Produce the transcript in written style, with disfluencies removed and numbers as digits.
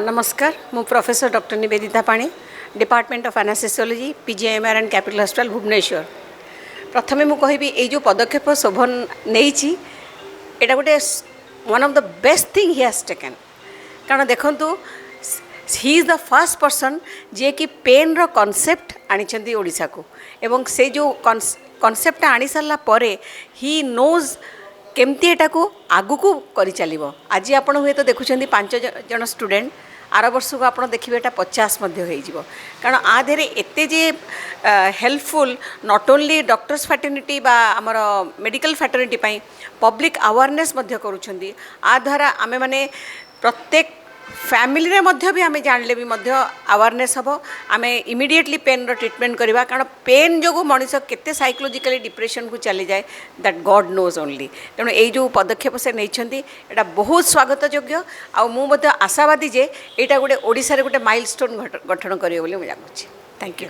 नमस्कार मु professor doctor Nivedita Pani department of anaesthesiology PGIMER capital hospital Bhubaneswar. प्रथमे मु कहबी ए जो पदक्षेप शोभन नहीं एटा गोटे one of the best thing he has taken. कारण देखंतु he is the first person जे कि पेन रो कॉन्सेप्ट आनी ओडिशा को एवं से जो कॉन्सेप्ट आनी सारा परे ही नोज केमती एटा को आगु को करी चलिबो। आज आपण हुए तो देखुछंदी 5 जन स्टूडेंट आर वर्ष को आप देखिए एटा 50 मध्य हो जीवो। कारण आ धेरे एते जे helpful not only doctors fraternity बा हमर मेडिकल फैटर्निटी पई पब्लिक अवेयरनेस मध्य करूछंदी। आ द्वारा आमे माने प्रत्येक फैमिली रे मध्य भी आमे जानले भी मध्य अवेयरनेस हबो। आमे इमिडिएटली पेन रो ट्रीटमेंट करबा। कारण पेन जो मनीष केते साइकोलॉजिकली डिप्रेशन को चली जाए दैट गॉड नोज ओनली। तेणु ये जो पदक्षेप से नहीं एटा बहुत स्वागत योग्य। आ मु मध्य आशावादी जे एटा गोटे ओडिसा रे गोटे माइलस्टोन गठन करियो बोली मु जानुछि। Thank you.